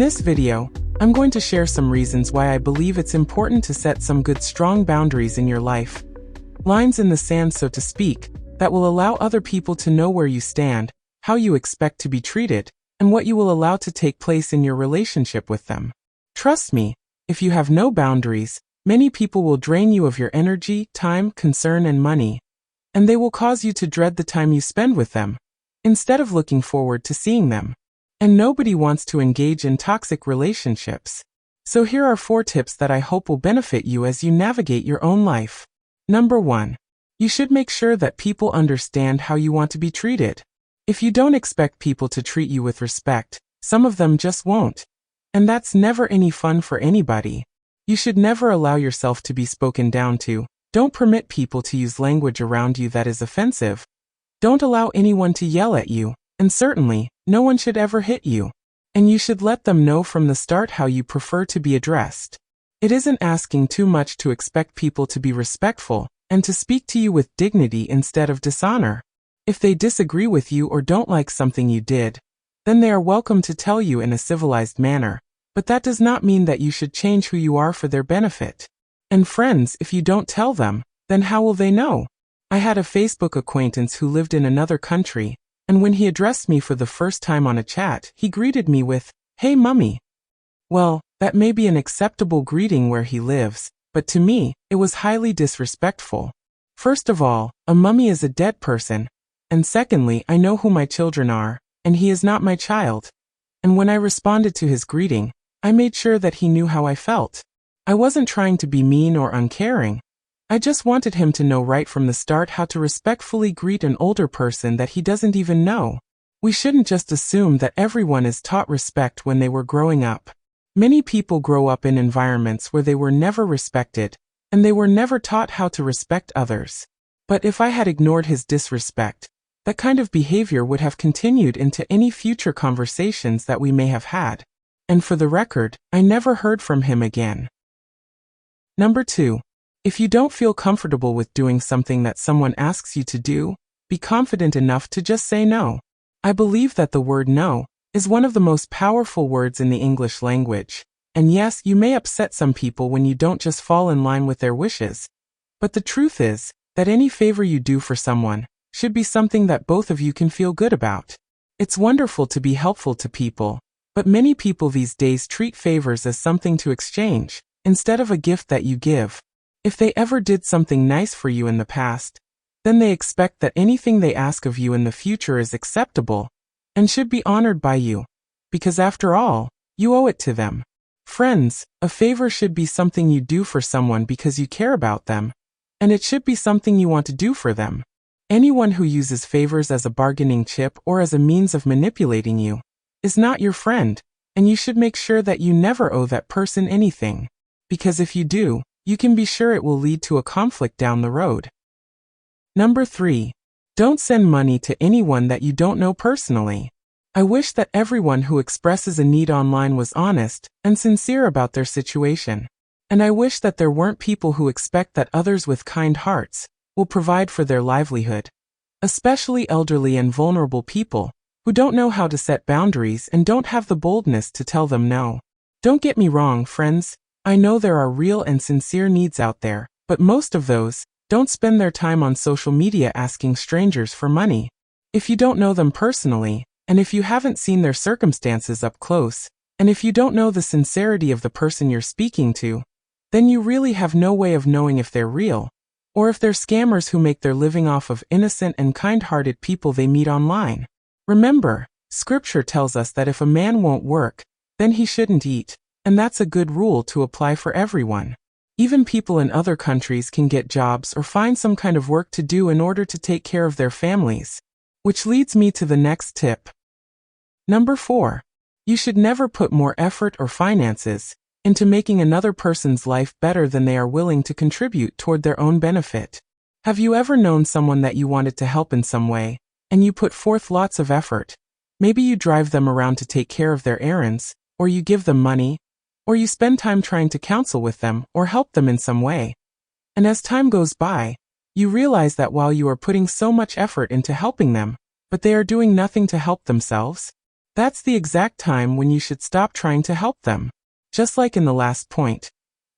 this video, I'm going to share some reasons why I believe it's important to set some good strong boundaries in your life. Lines in the sand, so to speak, that will allow other people to know where you stand, how you expect to be treated, and what you will allow to take place in your relationship with them. Trust me, if you have no boundaries, many people will drain you of your energy, time, concern, and money, and they will cause you to dread the time you spend with them, instead of looking forward to seeing them. And nobody wants to engage in toxic relationships. So here are 4 tips that I hope will benefit you as you navigate your own life. Number 1. You should make sure that people understand how you want to be treated. If you don't expect people to treat you with respect, some of them just won't. And that's never any fun for anybody. You should never allow yourself to be spoken down to. Don't permit people to use language around you that is offensive. Don't allow anyone to yell at you, and certainly, no one should ever hit you. And you should let them know from the start how you prefer to be addressed. It isn't asking too much to expect people to be respectful, and to speak to you with dignity instead of dishonor. If they disagree with you or don't like something you did, then they are welcome to tell you in a civilized manner, but that does not mean that you should change who you are for their benefit. And friends, if you don't tell them, then how will they know? I had a Facebook acquaintance who lived in another country, and when he addressed me for the first time on a chat, he greeted me with, "Hey mummy." Well, that may be an acceptable greeting where he lives, but to me, it was highly disrespectful. First of all, a mummy is a dead person, and secondly, I know who my children are, and he is not my child. And when I responded to his greeting, I made sure that he knew how I felt. I wasn't trying to be mean or uncaring. I just wanted him to know right from the start how to respectfully greet an older person that he doesn't even know. We shouldn't just assume that everyone is taught respect when they were growing up. Many people grow up in environments where they were never respected, and they were never taught how to respect others. But if I had ignored his disrespect, that kind of behavior would have continued into any future conversations that we may have had. And for the record, I never heard from him again. Number 2. If you don't feel comfortable with doing something that someone asks you to do, be confident enough to just say no. I believe that the word no is one of the most powerful words in the English language. And yes, you may upset some people when you don't just fall in line with their wishes. But the truth is that any favor you do for someone should be something that both of you can feel good about. It's wonderful to be helpful to people, but many people these days treat favors as something to exchange, instead of a gift that you give. If they ever did something nice for you in the past, then they expect that anything they ask of you in the future is acceptable and should be honored by you, because after all, you owe it to them. Friends, a favor should be something you do for someone because you care about them, and it should be something you want to do for them. Anyone who uses favors as a bargaining chip or as a means of manipulating you is not your friend, and you should make sure that you never owe that person anything, because if you do, you can be sure it will lead to a conflict down the road. Number 3. Don't send money to anyone that you don't know personally. I wish that everyone who expresses a need online was honest and sincere about their situation. And I wish that there weren't people who expect that others with kind hearts will provide for their livelihood. Especially elderly and vulnerable people who don't know how to set boundaries and don't have the boldness to tell them no. Don't get me wrong, friends. I know there are real and sincere needs out there, but most of those don't spend their time on social media asking strangers for money. If you don't know them personally, and if you haven't seen their circumstances up close, and if you don't know the sincerity of the person you're speaking to, then you really have no way of knowing if they're real, or if they're scammers who make their living off of innocent and kind-hearted people they meet online. Remember, Scripture tells us that if a man won't work, then he shouldn't eat. And that's a good rule to apply for everyone. Even people in other countries can get jobs or find some kind of work to do in order to take care of their families. Which leads me to the next tip. Number 4. You should never put more effort or finances into making another person's life better than they are willing to contribute toward their own benefit. Have you ever known someone that you wanted to help in some way, and you put forth lots of effort? Maybe you drive them around to take care of their errands, or you give them money, or you spend time trying to counsel with them or help them in some way. And as time goes by, you realize that while you are putting so much effort into helping them, but they are doing nothing to help themselves, That's the exact time when you should stop trying to help them. Just like in the last point.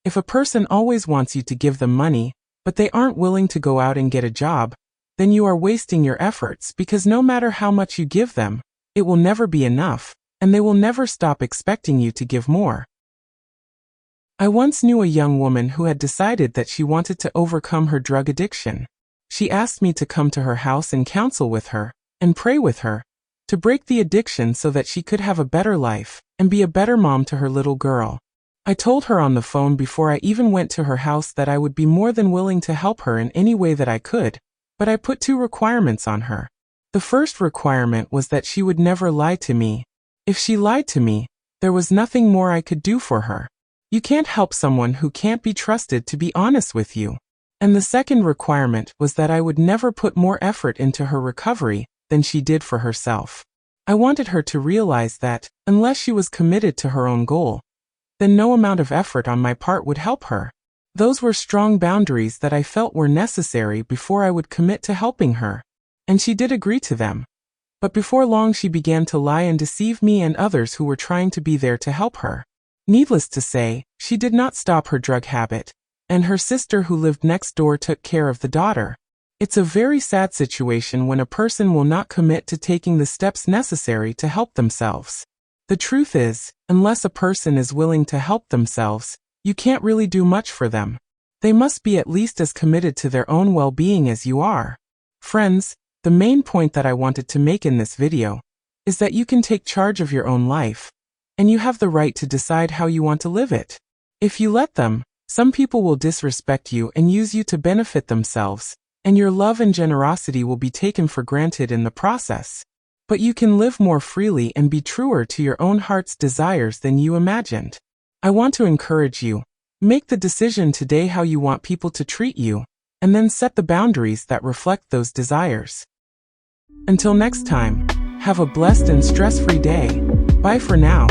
If a person always wants you to give them money, but they aren't willing to go out and get a job, then you are wasting your efforts because no matter how much you give them, it will never be enough, and they will never stop expecting you to give more. I once knew a young woman who had decided that she wanted to overcome her drug addiction. She asked me to come to her house and counsel with her, and pray with her, to break the addiction so that she could have a better life, and be a better mom to her little girl. I told her on the phone before I even went to her house that I would be more than willing to help her in any way that I could, but I put 2 requirements on her. The first requirement was that she would never lie to me. If she lied to me, there was nothing more I could do for her. You can't help someone who can't be trusted to be honest with you. And the second requirement was that I would never put more effort into her recovery than she did for herself. I wanted her to realize that, unless she was committed to her own goal, then no amount of effort on my part would help her. Those were strong boundaries that I felt were necessary before I would commit to helping her. And she did agree to them. But before long she began to lie and deceive me and others who were trying to be there to help her. Needless to say, she did not stop her drug habit, and her sister who lived next door took care of the daughter. It's a very sad situation when a person will not commit to taking the steps necessary to help themselves. The truth is, unless a person is willing to help themselves, you can't really do much for them. They must be at least as committed to their own well-being as you are. Friends, the main point that I wanted to make in this video is that you can take charge of your own life, and you have the right to decide how you want to live it. If you let them, some people will disrespect you and use you to benefit themselves, and your love and generosity will be taken for granted in the process. But you can live more freely and be truer to your own heart's desires than you imagined. I want to encourage you. Make the decision today how you want people to treat you, and then set the boundaries that reflect those desires. Until next time, have a blessed and stress-free day. Bye for now.